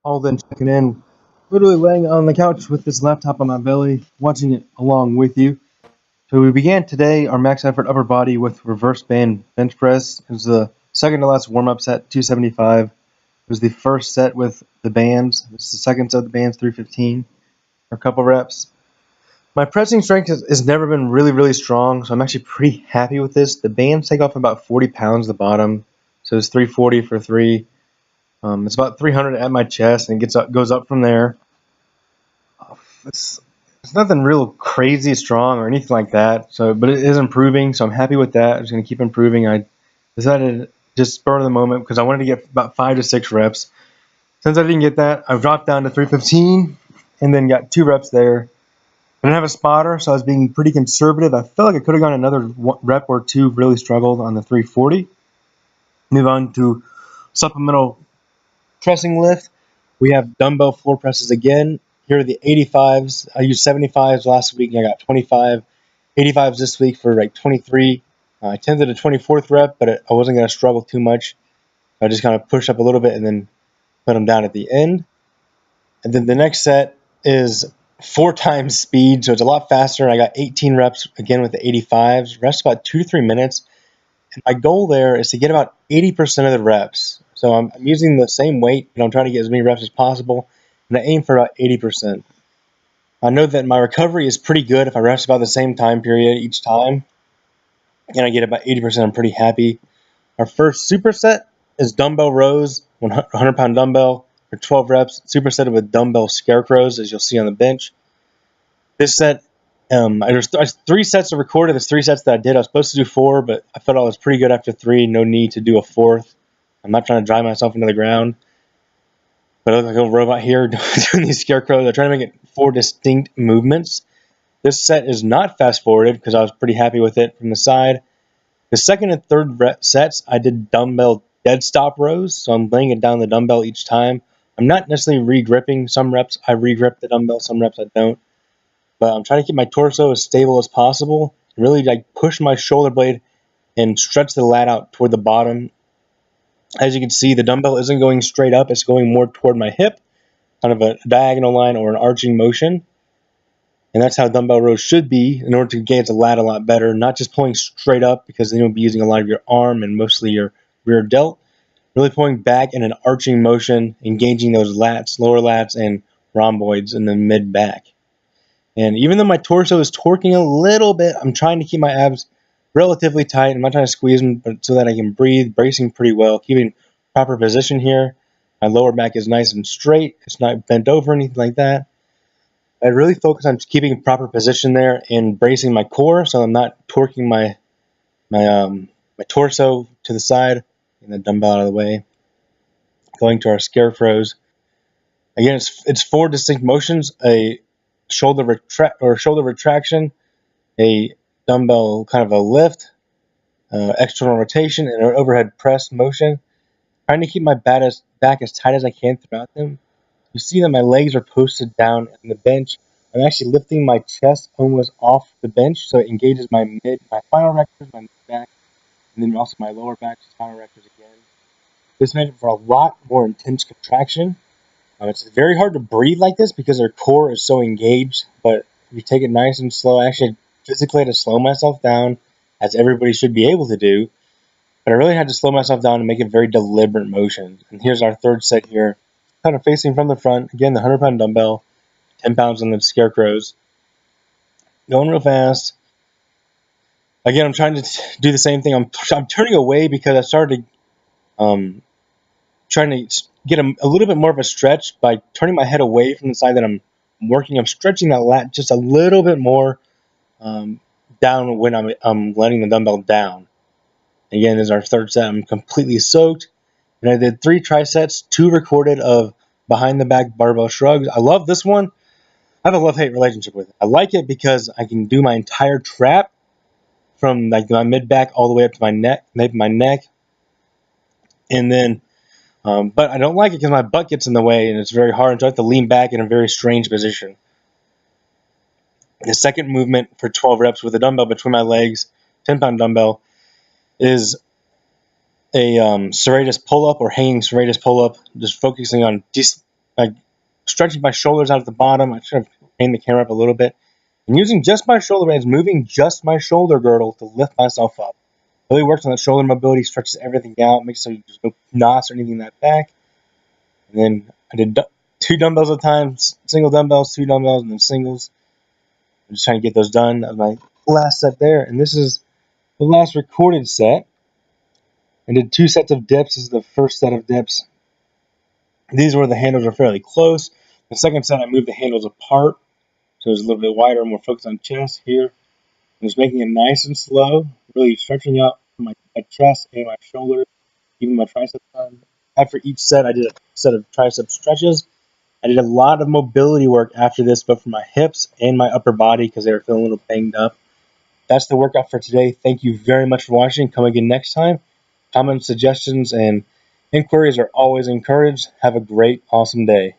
All then checking in, literally laying on the couch with this laptop on my belly, watching it along with you. So we began today our max effort upper body with reverse band bench press. It was the second to last warm up set, 275. It was the first set with the bands. This is the second set of the bands, 315, or a couple reps. My pressing strength has never been really strong, so I'm actually pretty happy with this. The bands take off about 40 pounds at the bottom, so it's 340 for three. It's about 300 at my chest and goes up from there. It's, it's nothing real crazy strong or anything like that. So, but it is improving. So I'm happy with that. I'm just going to keep improving. I decided just spur of the moment because I wanted to get about 5 to 6 reps. Since I didn't get that, I've dropped down to 315 and then got 2 reps there. I didn't have a spotter, so I was being pretty conservative. I felt like I could have gone another rep or two. Really struggled on the 340. Move on to supplemental pressing lift. We have dumbbell floor presses again. Here are the 85s. I used 75s last week and I got 25. 85s this week for like 23. I attempted a 24th rep, but I wasn't going to struggle too much. I just kind of pushed up a little bit and then put them down at the end. And then the next set is 4 times speed, so it's a lot faster. I got 18 reps again with the 85s. Reps about 2 to 3 minutes. And my goal there is to get about 80% of the reps. So I'm using the same weight, but I'm trying to get as many reps as possible. And I aim for about 80%. I know that my recovery is pretty good if I rest about the same time period each time. And I get about 80%, I'm pretty happy. Our first superset is dumbbell rows, 100-pound dumbbell for 12 reps. Superset with dumbbell Scarecrows, as you'll see on the bench. This set, there's 3 sets are recorded. There's 3 sets that I did. I was supposed to do 4, but I felt I was pretty good after 3. No need to do a 4th. I'm not trying to drive myself into the ground. But I look like a robot here doing these scarecrows. I'm trying to make it 4 distinct movements. This set is not fast forwarded because I was pretty happy with it from the side. The second and third sets, I did dumbbell dead stop rows. So I'm laying it down the dumbbell each time. I'm not necessarily re-gripping. Some reps I re-grip the dumbbell, some reps I don't. But I'm trying to keep my torso as stable as possible. Really like push my shoulder blade and stretch the lat out toward the bottom. As you can see, the dumbbell isn't going straight up. It's going more toward my hip, kind of a diagonal line or an arching motion. And that's how dumbbell rows should be in order to engage the lat a lot better, not just pulling straight up because then you'll be using a lot of your arm and mostly your rear delt. Really pulling back in an arching motion, engaging those lats, lower lats, and rhomboids in the mid-back. And even though my torso is torquing a little bit, I'm trying to keep my abs relatively tight. I'm not trying to squeeze them, but so that I can breathe, bracing pretty well, keeping proper position here. My lower back is nice and straight. It's not bent over or anything like that. I really focus on keeping proper position there and bracing my core so I'm not torquing my torso to the side and the dumbbell out of the way. Going to our scarecrows. Again, it's 4 distinct motions: a shoulder retraction, a dumbbell kind of a lift, external rotation, and an overhead press motion. Trying to keep my back as tight as I can throughout them. You see that my legs are posted down on the bench. I'm actually lifting my chest almost off the bench, so it engages my spinal rectors, my back, and then also my lower back, spinal rectors again. This makes for a lot more intense contraction. It's very hard to breathe like this because their core is so engaged, but if you take it nice and slow, I actually physically had to slow myself down, as everybody should be able to do, but I really had to slow myself down and make it very deliberate motions. And here's our third set here, kind of facing from the front. Again, the 100-pound dumbbell, 10 pounds on the scarecrows. Going real fast. Again, I'm trying to do the same thing. I'm turning away because I started trying to get a little bit more of a stretch by turning my head away from the side that I'm working. I'm stretching that lat just a little bit more down when I'm letting the dumbbell down. Again, this is our third set. I'm completely soaked. And I did 3 trisets, 2 recorded of behind the back barbell shrugs. I love this one. I have a love-hate relationship with it. I like it because I can do my entire trap from like my mid-back all the way up to my neck, maybe my neck. And then, but I don't like it because my butt gets in the way and it's very hard. And so I have to lean back in a very strange position. The second movement for 12 reps with a dumbbell between my legs, 10-pound dumbbell, is a serratus pull-up or hanging serratus pull-up, just focusing on like stretching my shoulders out at the bottom. I should have aimed the camera up a little bit. And using just my shoulder blades, moving just my shoulder girdle to lift myself up. Really works on that shoulder mobility, stretches everything out, makes so there's no knots or anything in that back. And then I did 2 dumbbells at a time, single dumbbells, 2 dumbbells, and then singles. I'm just trying to get those done. That was my last set there. And this is the last recorded set. I did 2 sets of dips. This is the first set of dips. These where the handles are fairly close. The second set, I moved the handles apart, so it was a little bit wider, more focused on chest here. I'm just making it nice and slow, really stretching out my chest and my shoulders, even my triceps. After each set, I did a set of tricep stretches. I did a lot of mobility work after this, but for my hips and my upper body because they were feeling a little banged up. That's the workout for today. Thank you very much for watching. Come again next time. Comments, suggestions, and inquiries are always encouraged. Have a great, awesome day.